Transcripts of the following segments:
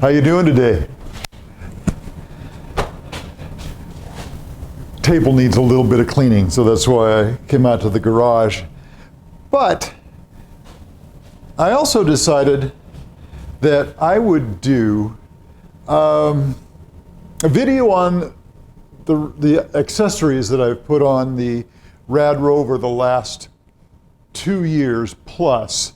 How you doing today? Table needs a little bit of cleaning, so that's why I came out to the garage. But I also decided that I would do a video on the accessories that I've put on the RadRover the last 2 years plus.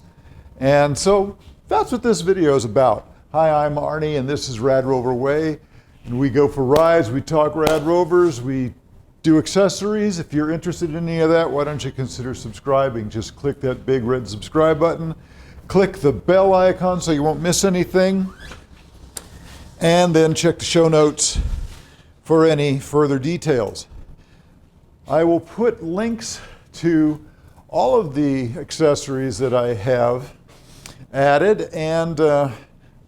And so that's what this video is about. Hi, I'm Arnie, and this is RadRover Way. And we go for rides, we talk RadRovers, we do accessories. If you're interested in any of that, why don't you consider subscribing? Just click that big red subscribe button. Click the bell icon so you won't miss anything. And then check the show notes for any further details. I will put links to all of the accessories that I have added and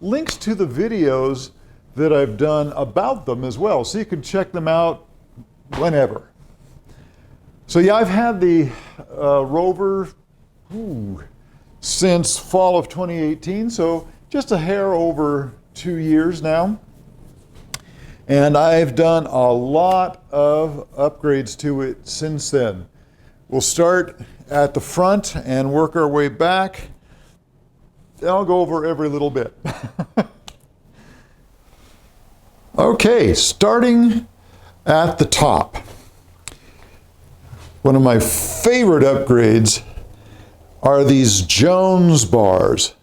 links to the videos that I've done about them as well, so you can check them out whenever. So yeah, I've had the Rover since fall of 2018, so just a hair over 2 years now. And I've done a lot of upgrades to it since then. We'll start at the front and work our way back. I'll go over every little bit. Okay, starting at the top. One of my favorite upgrades are these Jones bars.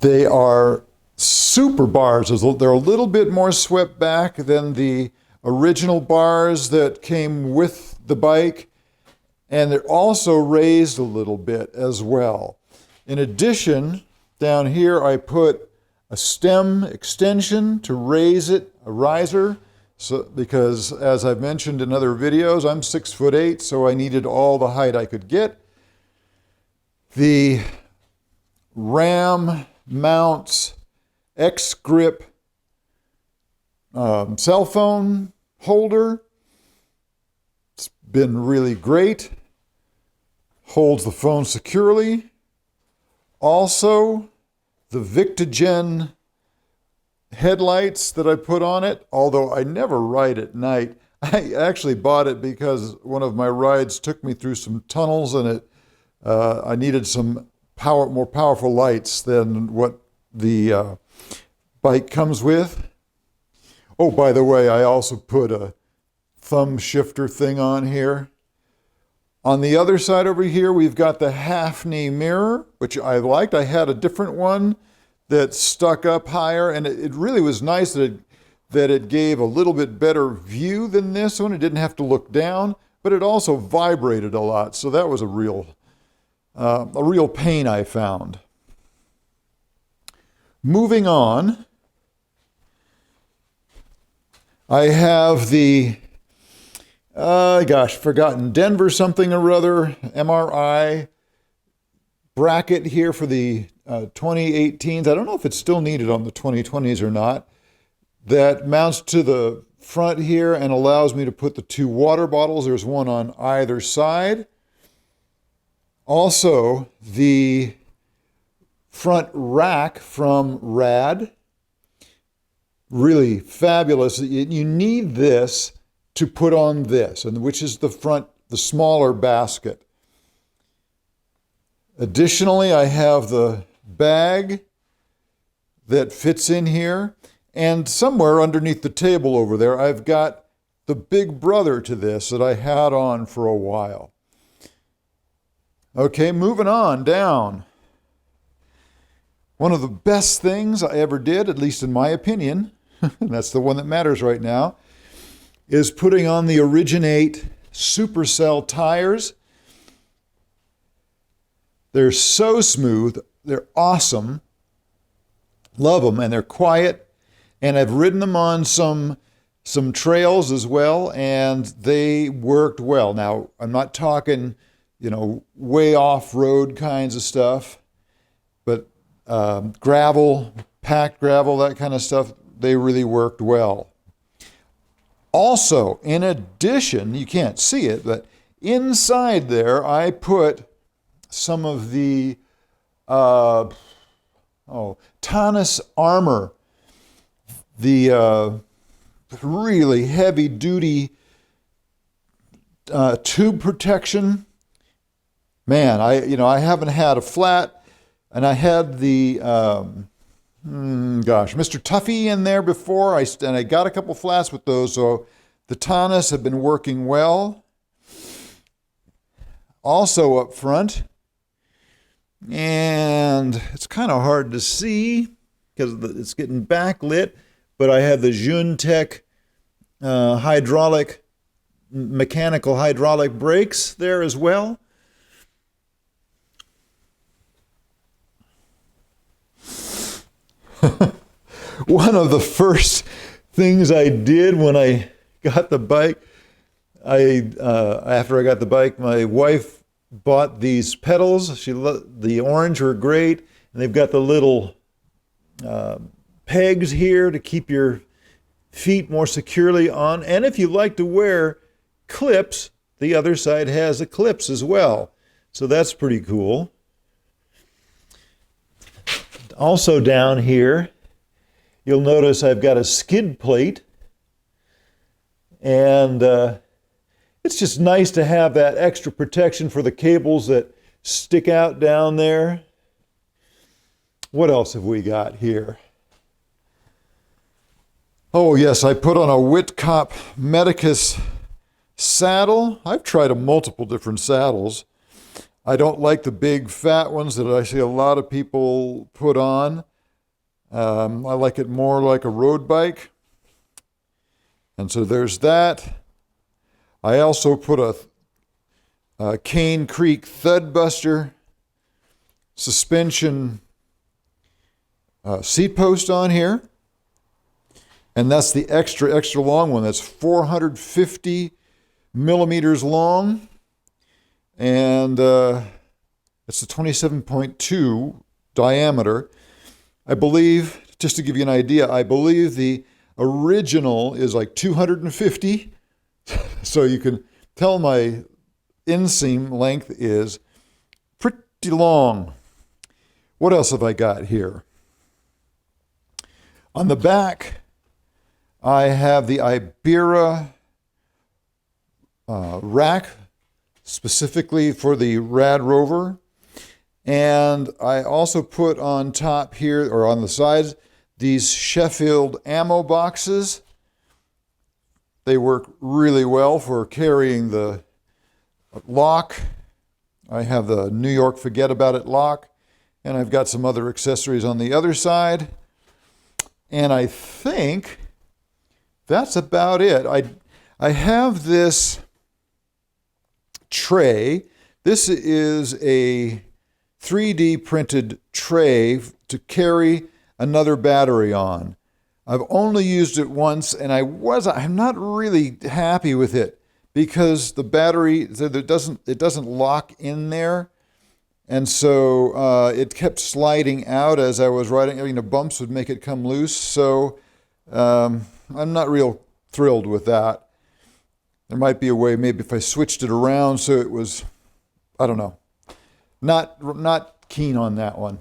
They are super bars. They're a little bit more swept back than the original bars that came with the bike, and they're also raised a little bit as well. In addition, down here I put a stem extension to raise it, a riser, so because as I've mentioned in other videos, I'm 6'8", so I needed all the height I could get. The Ram mounts X-Grip cell phone holder. It's been really great. Holds the phone securely. Also, the Victogen headlights that I put on it, although I never ride at night. I actually bought it because one of my rides took me through some tunnels, and I needed some more powerful lights than what the bike comes with. Oh, by the way, I also put a thumb shifter thing on here. On the other side over here, we've got the half-knee mirror, which I liked. I had a different one that stuck up higher, and it really was nice that it gave a little bit better view than this one. It didn't have to look down, but it also vibrated a lot, so that was a real pain I found. Moving on, I have the forgotten Denver something or other MRI bracket here for the 2018s. I don't know if it's still needed on the 2020s or not. That mounts to the front here and allows me to put the 2 water bottles. There's one on either side. Also, the front rack from Rad. Really fabulous. You need this to put on this, and which is the front, the smaller basket. Additionally, I have the bag that fits in here, and somewhere underneath the table over there, I've got the big brother to this that I had on for a while. Okay, moving on down. One of the best things I ever did, at least in my opinion, and that's the one that matters right now, is putting on the Originate Supercell tires. They're so smooth, they're awesome, love them, and they're quiet, and I've ridden them on some trails as well, and they worked well. Now, I'm not talking, way off-road kinds of stuff, but gravel, packed gravel, that kind of stuff, they really worked well. Also, in addition, you can't see it, but inside there, I put some of the Tannus Armour the really heavy duty tube protection. Man, I haven't had a flat, and I had the Mr. Tuffy in there before. And I got a couple flats with those, so the Tannus have been working well. Also up front, and it's kind of hard to see because it's getting backlit, but I have the Juntech mechanical hydraulic brakes there as well. One of the first things I did when I got the bike, after I got the bike, my wife bought these pedals. The orange were great, and they've got the little pegs here to keep your feet more securely on. And if you like to wear clips, the other side has the clips as well. So that's pretty cool. Also down here, you'll notice I've got a skid plate, and it's just nice to have that extra protection for the cables that stick out down there. What else have we got here? Oh yes, I put on a Whitcop Medicus saddle. I've tried multiple different saddles. I don't like the big fat ones that I see a lot of people put on. I like it more like a road bike. And so there's that. I also put a Cane Creek Thud Buster suspension seat post on here. And that's the extra long one. That's 450 millimeters long. And it's a 27.2 diameter. I believe, just to give you an idea, I believe the original is like 250. So you can tell my inseam length is pretty long. What else have I got here? On the back, I have the Ibera rack, specifically for the RadRover. And I also put on top here, or on the sides, these Sheffield ammo boxes. They work really well for carrying the lock. I have the New York Forget About It lock, and I've got some other accessories on the other side. And I think that's about it. I have this tray. This is a 3D printed tray to carry another battery on. I've only used it once, and I'm not really happy with it because the battery, it doesn't lock in there. And so it kept sliding out as I was riding. Bumps would make it come loose. So I'm not real thrilled with that. There might be a way, maybe if I switched it around so it was, I don't know. Not keen on that one.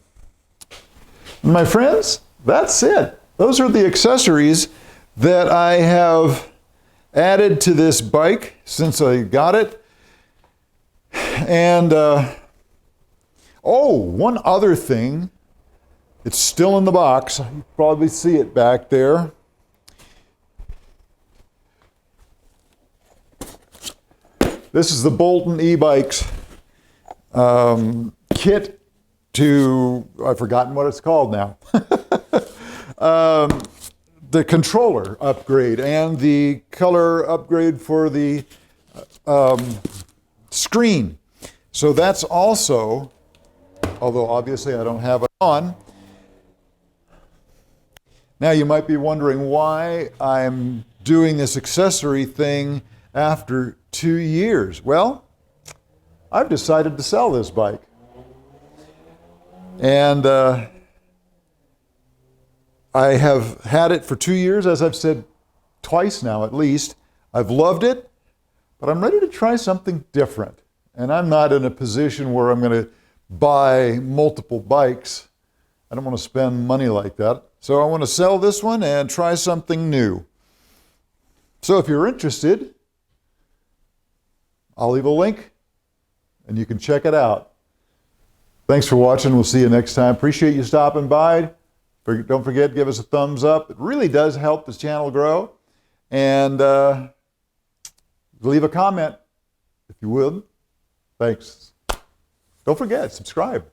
My friends, that's it. Those are the accessories that I have added to this bike since I got it. And, one other thing. It's still in the box. You probably see it back there. This is the Bolton e-bikes kit to, I've forgotten what it's called now. The controller upgrade and the color upgrade for the screen. So that's also, although obviously I don't have it on. Now you might be wondering why I'm doing this accessory thing after 2 years. Well, I've decided to sell this bike. And I have had it for 2 years, as I've said twice now at least. I've loved it, but I'm ready to try something different. And I'm not in a position where I'm going to buy multiple bikes. I don't want to spend money like that. So I want to sell this one and try something new. So if you're interested, I'll leave a link and you can check it out. Thanks for watching. We'll see you next time. Appreciate you stopping by. Don't forget, give us a thumbs up. It really does help this channel grow. And leave a comment if you would. Thanks. Don't forget, subscribe.